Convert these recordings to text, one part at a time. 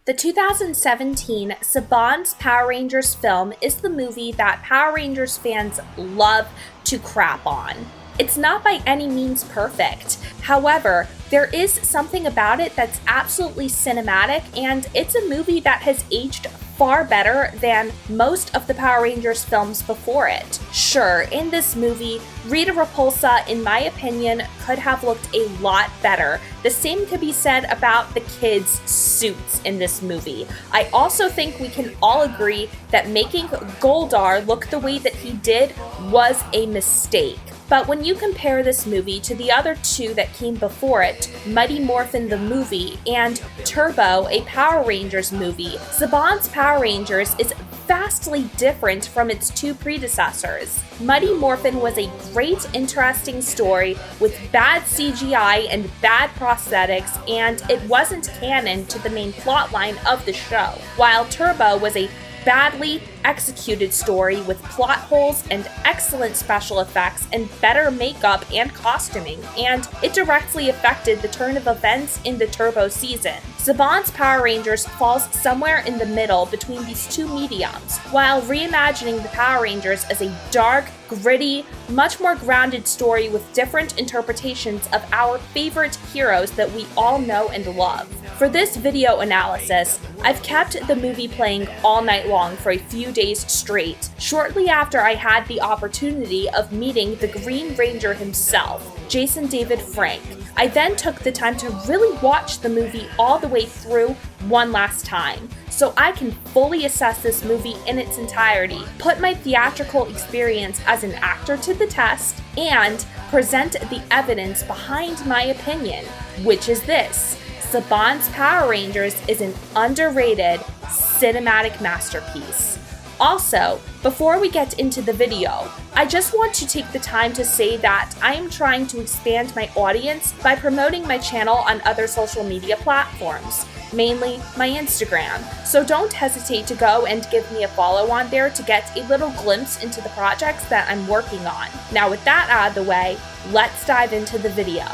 The 2017 Saban's Power Rangers film is the movie that Power Rangers fans love to crap on. It's not by any means perfect. However, there is something about it that's absolutely cinematic, and it's a movie that has aged far better than most of the Power Rangers films before it. Sure, in this movie, Rita Repulsa, in my opinion, could have looked a lot better. The same could be said about the kids' suits in this movie. I also think we can all agree that making Goldar look the way that he did was a mistake. But when you compare this movie to the other two that came before it, Mighty Morphin the movie and Turbo, a Power Rangers movie, Saban's Power Rangers is vastly different from its two predecessors. Mighty Morphin was a great, interesting story with bad CGI and bad prosthetics, and it wasn't canon to the main plotline of the show, while Turbo was a badly executed story with plot holes and excellent special effects and better makeup and costuming, and it directly affected the turn of events in the Turbo season. Saban's Power Rangers falls somewhere in the middle between these two mediums, while reimagining the Power Rangers as a dark, gritty, much more grounded story with different interpretations of our favorite heroes that we all know and love. For this video analysis, I've kept the movie playing all night long for a few days straight, shortly after I had the opportunity of meeting the Green Ranger himself, Jason David Frank. I then took the time to really watch the movie all the way through one last time, so I can fully assess this movie in its entirety, put my theatrical experience as an actor to the test, and present the evidence behind my opinion, which is this: Saban's Power Rangers is an underrated cinematic masterpiece. Also, before we get into the video, I just want to take the time to say that I am trying to expand my audience by promoting my channel on other social media platforms, mainly my Instagram, so don't hesitate to go and give me a follow on there to get a little glimpse into the projects that I'm working on. Now with that out of the way, let's dive into the video.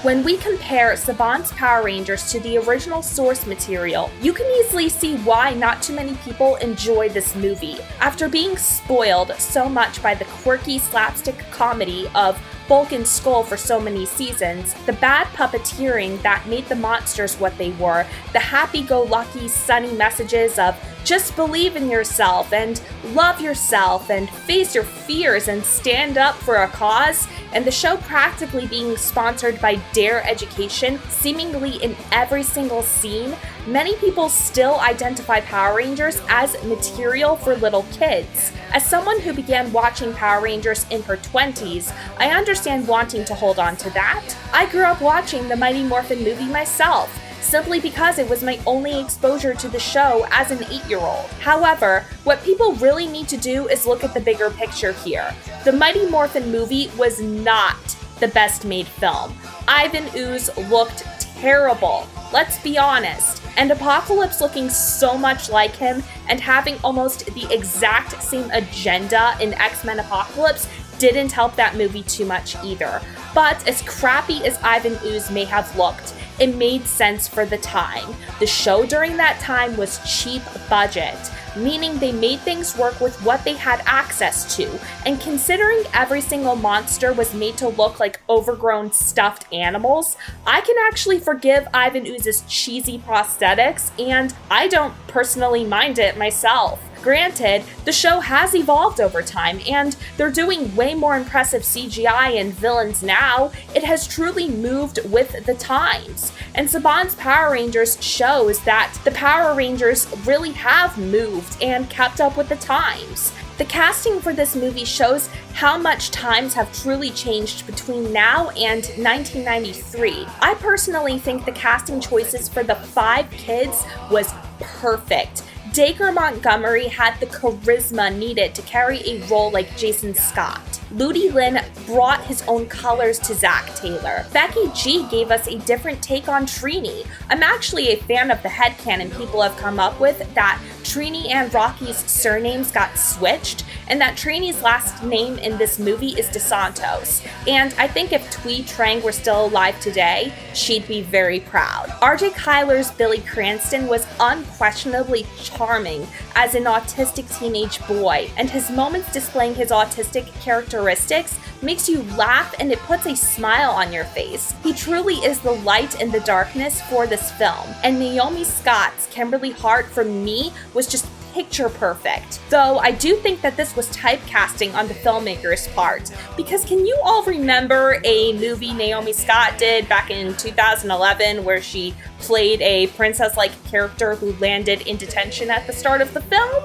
When we compare Saban's Power Rangers to the original source material, you can easily see why not too many people enjoy this movie. After being spoiled so much by the quirky slapstick comedy of Bulk and Skull for so many seasons, the bad puppeteering that made the monsters what they were, the happy-go-lucky sunny messages of just believe in yourself and love yourself and face your fears and stand up for a cause, and the show practically being sponsored by Dare Education seemingly in every single scene, many people still identify Power Rangers as material for little kids. As someone who began watching Power Rangers in her 20s, I understand wanting to hold on to that. I grew up watching the Mighty Morphin movie myself, simply because it was my only exposure to the show as an 8-year-old. However, what people really need to do is look at the bigger picture here. The Mighty Morphin movie was not the best made film. Ivan Ooze looked terrible, let's be honest, and Apocalypse looking so much like him and having almost the exact same agenda in X-Men Apocalypse didn't help that movie too much either. But as crappy as Ivan Ooze may have looked, it made sense for the time. The show during that time was cheap budget, meaning they made things work with what they had access to, and considering every single monster was made to look like overgrown stuffed animals, I can actually forgive Ivan Ooze's cheesy prosthetics, and I don't personally mind it myself. Granted, the show has evolved over time, and they're doing way more impressive CGI and villains now. It has truly moved with the times, and Saban's Power Rangers shows that the Power Rangers really have moved and kept up with the times. The casting for this movie shows how much times have truly changed between now and 1993. I personally think the casting choices for the 5 kids was perfect. Dacre Montgomery had the charisma needed to carry a role like Jason Scott. Ludi Lin brought his own colors to Zach Taylor. Becky G gave us a different take on Trini. I'm actually a fan of the headcanon people have come up with that Trini and Rocky's surnames got switched, and that Trini's last name in this movie is DeSantos. And I think if Twee Trang were still alive today, she'd be very proud. RJ Kyler's Billy Cranston was unquestionably charming as an autistic teenage boy, and his moments displaying his autistic characteristics makes you laugh and it puts a smile on your face. He truly is the light in the darkness for this film, and Naomi Scott's Kimberly Hart for me was just picture perfect. Though I do think that this was typecasting on the filmmaker's part, because can you all remember a movie Naomi Scott did back in 2011 where she played a princess-like character who landed in detention at the start of the film?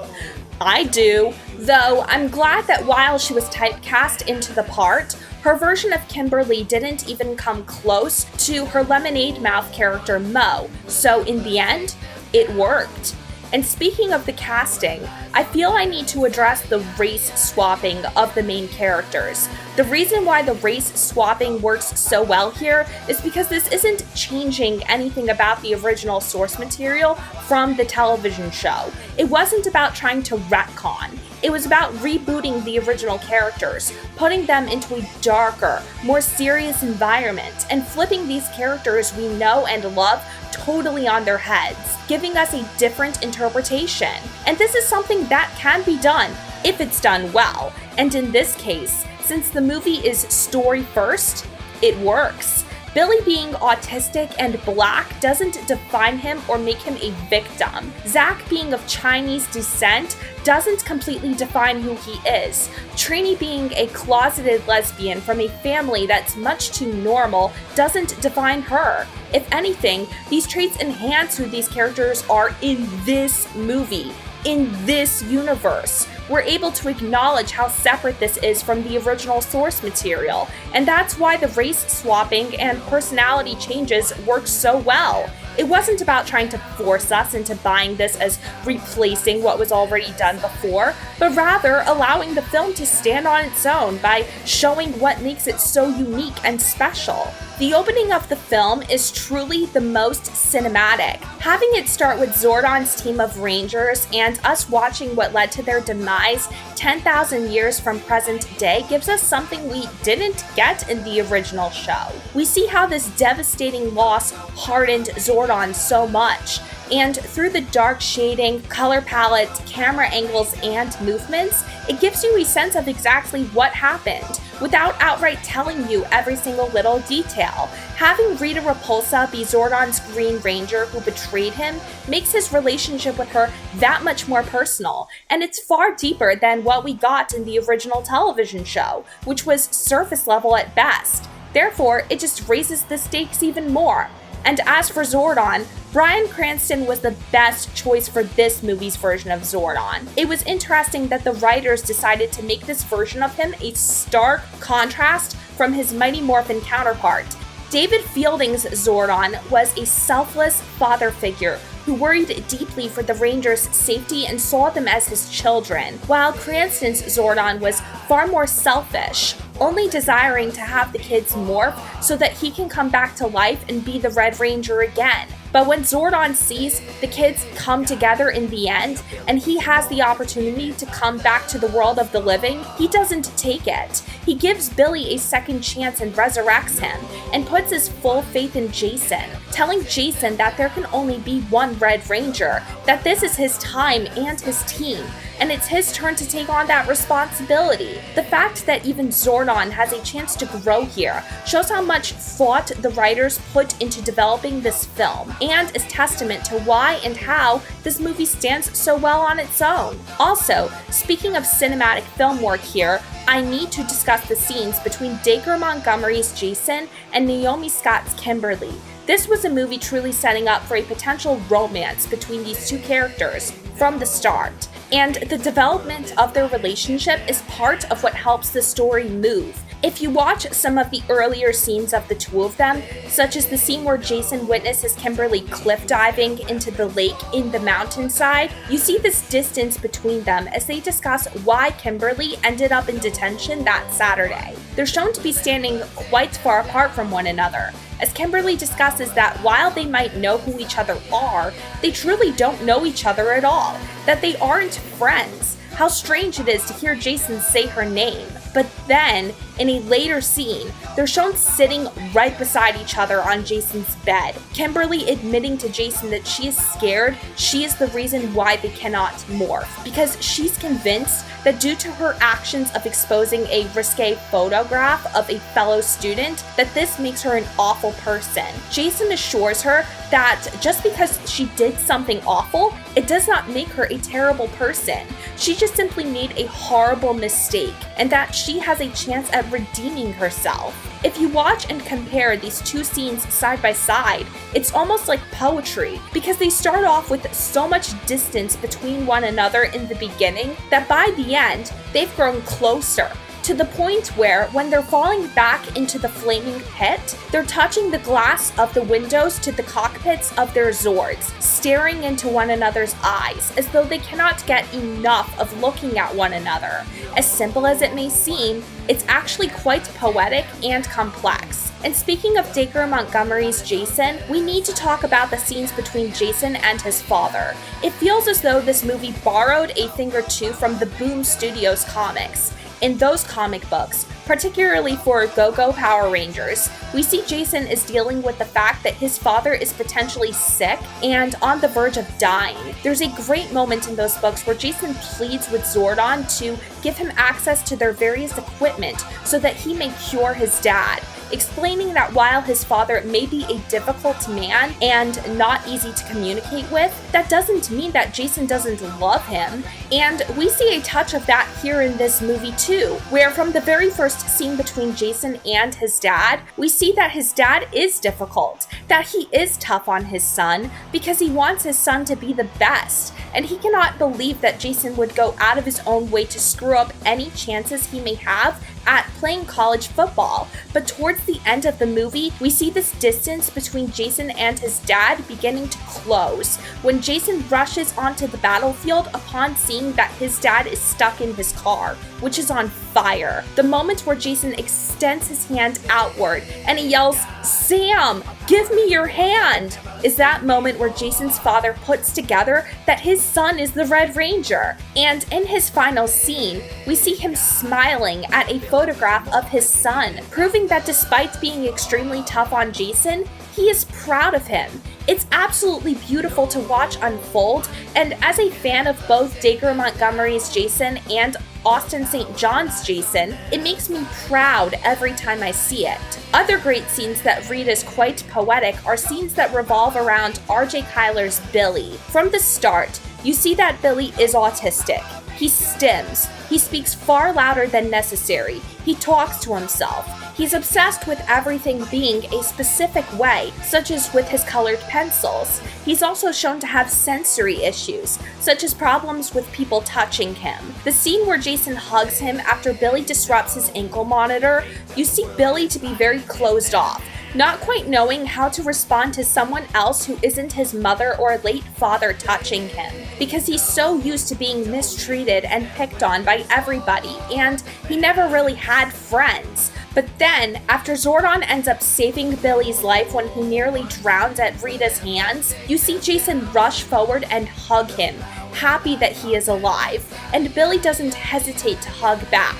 I do, though I'm glad that while she was typecast into the part, her version of Kimberly didn't even come close to her Lemonade Mouth character Mo, so in the end, it worked. And speaking of the casting, I feel I need to address the race swapping of the main characters. The reason why the race swapping works so well here is because this isn't changing anything about the original source material from the television show. It wasn't about trying to retcon. It was about rebooting the original characters, putting them into a darker, more serious environment, and flipping these characters we know and love totally on their heads, giving us a different interpretation. And this is something that can be done if it's done well. And in this case, since the movie is story first, it works. Billy being autistic and black doesn't define him or make him a victim. Zach being of Chinese descent doesn't completely define who he is. Trini being a closeted lesbian from a family that's much too normal doesn't define her. If anything, these traits enhance who these characters are in this movie, in this universe. We're able to acknowledge how separate this is from the original source material, and that's why the race swapping and personality changes work so well. It wasn't about trying to force us into buying this as replacing what was already done before, but rather allowing the film to stand on its own by showing what makes it so unique and special. The opening of the film is truly the most cinematic. Having it start with Zordon's team of Rangers and us watching what led to their demise 10,000 years from present day gives us something we didn't get in the original show. We see how this devastating loss hardened Zordon so much, and through the dark shading, color palette, camera angles, and movements, it gives you a sense of exactly what happened, without outright telling you every single little detail. Having Rita Repulsa be Zordon's Green Ranger who betrayed him makes his relationship with her that much more personal, and it's far deeper than what we got in the original television show, which was surface level at best. Therefore, it just raises the stakes even more. And as for Zordon, Bryan Cranston was the best choice for this movie's version of Zordon. It was interesting that the writers decided to make this version of him a stark contrast from his Mighty Morphin counterpart. David Fielding's Zordon was a selfless father figure who worried deeply for the Rangers' safety and saw them as his children, while Cranston's Zordon was far more selfish, only desiring to have the kids morph so that he can come back to life and be the Red Ranger again. But when Zordon sees the kids come together in the end, and he has the opportunity to come back to the world of the living, he doesn't take it. He gives Billy a second chance and resurrects him, and puts his full faith in Jason, telling Jason that there can only be one Red Ranger, that this is his time and his team, and it's his turn to take on that responsibility. The fact that even Zordon has a chance to grow here shows how much thought the writers put into developing this film, and is testament to why and how this movie stands so well on its own. Also, speaking of cinematic film work here, I need to discuss the scenes between Dacre Montgomery's Jason and Naomi Scott's Kimberly. This was a movie truly setting up for a potential romance between these two characters from the start, and the development of their relationship is part of what helps the story move. If you watch some of the earlier scenes of the two of them, such as the scene where Jason witnesses Kimberly cliff diving into the lake in the mountainside, you see this distance between them as they discuss why Kimberly ended up in detention that Saturday. They're shown to be standing quite far apart from one another, as Kimberly discusses that while they might know who each other are, they truly don't know each other at all, that they aren't friends. How strange it is to hear Jason say her name. But then, in a later scene, they're shown sitting right beside each other on Jason's bed. Kimberly admitting to Jason that she is scared she is the reason why they cannot morph, because she's convinced that due to her actions of exposing a risque photograph of a fellow student, that this makes her an awful person. Jason assures her that just because she did something awful, it does not make her a terrible person. She just simply made a horrible mistake, and that she has a chance at redeeming herself. If you watch and compare these two scenes side by side, it's almost like poetry, because they start off with so much distance between one another in the beginning that by the end, they've grown closer, to the point where when they're falling back into the flaming pit, they're touching the glass of the windows to the cockpits of their Zords, staring into one another's eyes as though they cannot get enough of looking at one another. As simple as it may seem, it's actually quite poetic and complex. And speaking of Dacre Montgomery's Jason, we need to talk about the scenes between Jason and his father. It feels as though this movie borrowed a thing or two from the Boom Studios comics. In those comic books, particularly for Go-Go Power Rangers, we see Jason is dealing with the fact that his father is potentially sick and on the verge of dying. There's a great moment in those books where Jason pleads with Zordon to give him access to their various equipment so that he may cure his dad, explaining that while his father may be a difficult man and not easy to communicate with, that doesn't mean that Jason doesn't love him. And we see a touch of that here in this movie too, where from the very first scene between Jason and his dad, we see that his dad is difficult, that he is tough on his son because he wants his son to be the best, and he cannot believe that Jason would go out of his own way to screw up any chances he may have at playing college football. But towards the end of the movie, we see this distance between Jason and his dad beginning to close when Jason rushes onto the battlefield upon seeing that his dad is stuck in his car, which is on fire. The moment where Jason extends his hand outward and he yells, "Sam, give me your hand," is that moment where Jason's father puts together that his son is the Red Ranger. And in his final scene, we see him smiling at a photograph of his son, proving that despite being extremely tough on Jason, he is proud of him. It's absolutely beautiful to watch unfold, and as a fan of both Dacre Montgomery's Jason and Austin St. John's Jason, it makes me proud every time I see it. Other great scenes that read as quite poetic are scenes that revolve around RJ Kyler's Billy. From the start, you see that Billy is autistic. He stims. He speaks far louder than necessary. He talks to himself. He's obsessed with everything being a specific way, such as with his colored pencils. He's also shown to have sensory issues, such as problems with people touching him. The scene where Jason hugs him after Billy disrupts his ankle monitor, you see Billy to be very closed off, not quite knowing how to respond to someone else who isn't his mother or late father touching him, because he's so used to being mistreated and picked on by everybody, and he never really had friends. But then, after Zordon ends up saving Billy's life when he nearly drowns at Rita's hands, you see Jason rush forward and hug him, happy that he is alive, and Billy doesn't hesitate to hug back.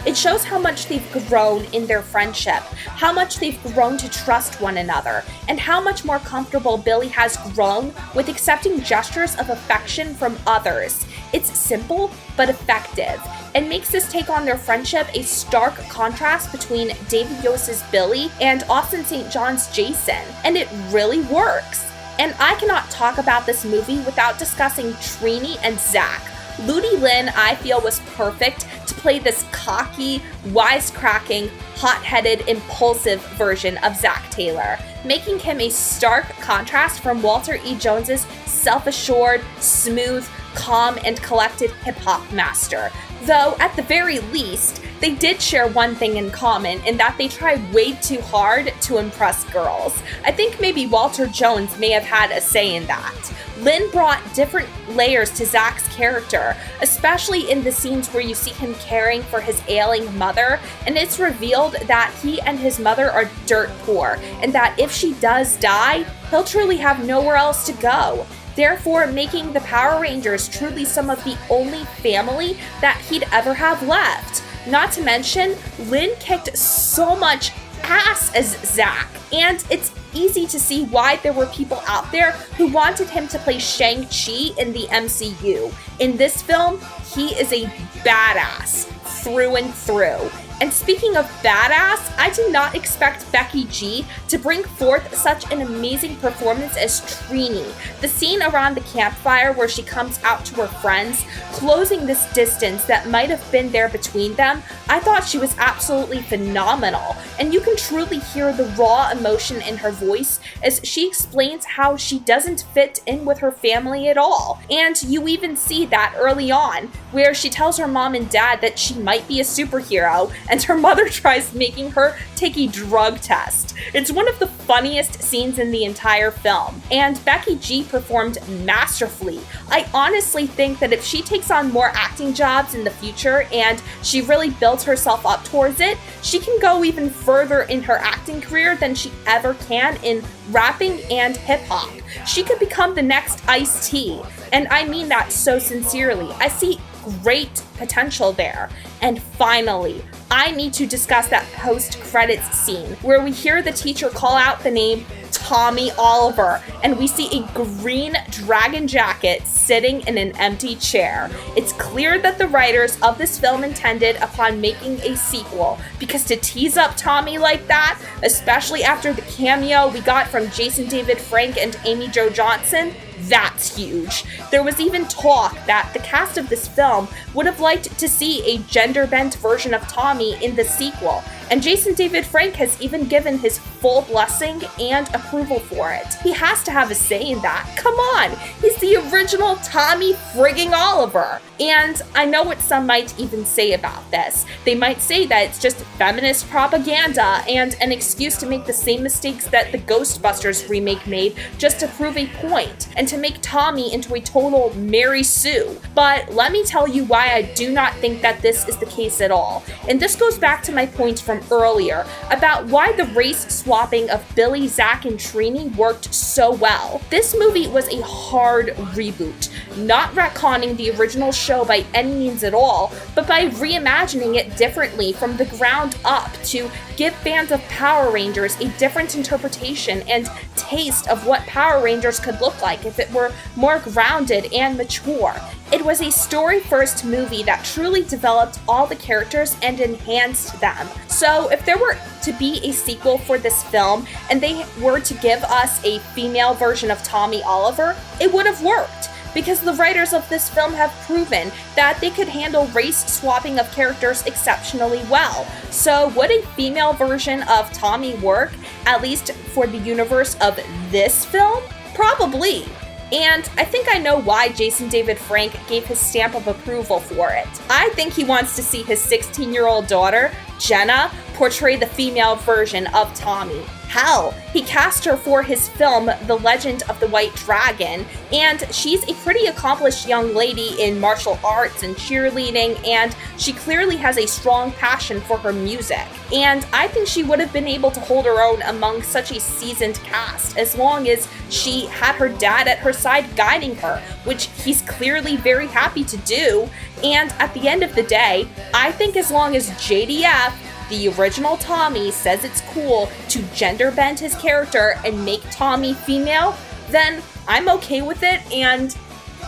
It shows how much they've grown in their friendship, how much they've grown to trust one another, and how much more comfortable Billy has grown with accepting gestures of affection from others. It's simple but effective, and makes this take on their friendship a stark contrast between David Yose's Billy and Austin St. John's Jason, and it really works. And I cannot talk about this movie without discussing Trini and Zach. Ludi Lin, I feel, was perfect to play this cocky, wisecracking, hot-headed, impulsive version of Zach Taylor, making him a stark contrast from Walter E. Jones's self-assured, smooth, calm, and collected hip-hop master. Though, at the very least, they did share one thing in common, in that they tried way too hard to impress girls. I think maybe Walter Jones may have had a say in that. Lin brought different layers to Zach's character, especially in the scenes where you see him caring for his ailing mother, and it's revealed that he and his mother are dirt poor, and that if she does die, he'll truly have nowhere else to go, therefore making the Power Rangers truly some of the only family that he'd ever have left. Not to mention, Lin kicked so much ass as Zach, and it's easy to see why there were people out there who wanted him to play Shang-Chi in the MCU. In this film, he is a badass through and through. And speaking of badass, I did not expect Becky G to bring forth such an amazing performance as Trini. The scene around the campfire where she comes out to her friends, closing this distance that might have been there between them, I thought she was absolutely phenomenal. And you can truly hear the raw emotion in her voice as she explains how she doesn't fit in with her family at all. And you even see that early on, where she tells her mom and dad that she might be a superhero, and her mother tries making her take a drug test. It's one of the funniest scenes in the entire film, and Becky G performed masterfully. I honestly think that if she takes on more acting jobs in the future and she really builds herself up towards it, she can go even further in her acting career than she ever can in rapping and hip-hop. She could become the next Ice-T, and I mean that so sincerely. I see great potential there. And finally, I need to discuss that post-credits scene where we hear the teacher call out the name Tommy Oliver, and we see a green dragon jacket sitting in an empty chair. It's clear that the writers of this film intended upon making a sequel, because to tease up Tommy like that, especially after the cameo we got from Jason David Frank and Amy Jo Johnson, that's huge. There was even talk that the cast of this film would have liked to see a gender-bent version of Tommy in the sequel, and Jason David Frank has even given his full blessing and approval for it. He has to have a say in that. Come on, he's the original Tommy frigging Oliver. And I know what some might even say about this. They might say that it's just feminist propaganda and an excuse to make the same mistakes that the Ghostbusters remake made just to prove a point, and to make Tommy into a total Mary Sue. But let me tell you why I do not think that this is the case at all. And this goes back to my point from earlier about why the race swapping of Billy, Zach, and Trini worked so well. This movie was a hard reboot, not retconning the original show by any means at all, but by reimagining it differently from the ground up to give fans of Power Rangers a different interpretation and taste of what Power Rangers could look like if it were more grounded and mature. It was a story-first movie that truly developed all the characters and enhanced them. So if there were to be a sequel for this film and they were to give us a female version of Tommy Oliver, it would have worked, because the writers of this film have proven that they could handle race swapping of characters exceptionally well. So would a female version of Tommy work, at least for the universe of this film? Probably. And I think I know why Jason David Frank gave his stamp of approval for it. I think he wants to see his 16-year-old daughter, Jenna, portray the female version of Tommy. Hell, he cast her for his film, The Legend of the White Dragon, and she's a pretty accomplished young lady in martial arts and cheerleading, and she clearly has a strong passion for her music. And I think she would have been able to hold her own among such a seasoned cast, as long as she had her dad at her side guiding her, which he's clearly very happy to do. And at the end of the day, I think as long as JDF, the original Tommy, says it's cool to gender bend his character and make Tommy female, then I'm okay with it and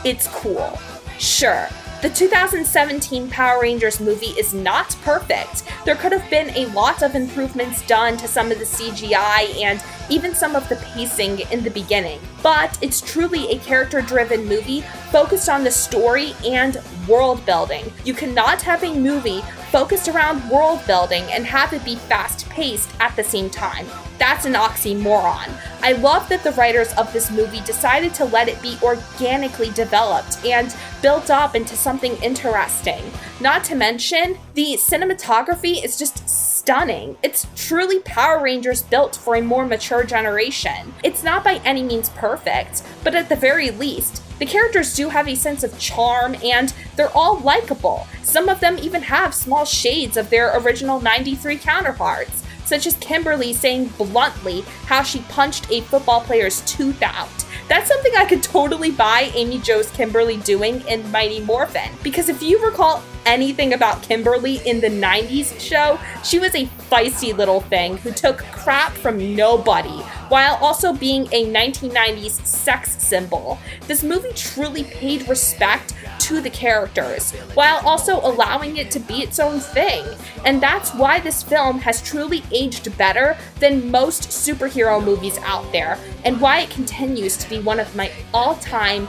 it's cool. Sure, the 2017 Power Rangers movie is not perfect. There could have been a lot of improvements done to some of the CGI and even some of the pacing in the beginning. But it's truly a character-driven movie focused on the story and world building. You cannot have a movie focused around world building and have it be fast-paced at the same time. That's an oxymoron. I love that the writers of this movie decided to let it be organically developed and built up into something interesting. Not to mention, the cinematography is just stunning. It's truly Power Rangers built for a more mature generation. It's not by any means perfect, but at the very least, the characters do have a sense of charm and they're all likable. Some of them even have small shades of their original 93 counterparts, such as Kimberly saying bluntly how she punched a football player's tooth out. That's something I could totally buy Amy Jo's Kimberly doing in Mighty Morphin, because if you recall anything about Kimberly in the 90s show, she was a feisty little thing who took crap from nobody, while also being a 1990s sex symbol. This movie truly paid respect to the characters, while also allowing it to be its own thing. And that's why this film has truly aged better than most superhero movies out there, and why it continues to be one of my all-time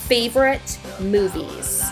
favorite movies.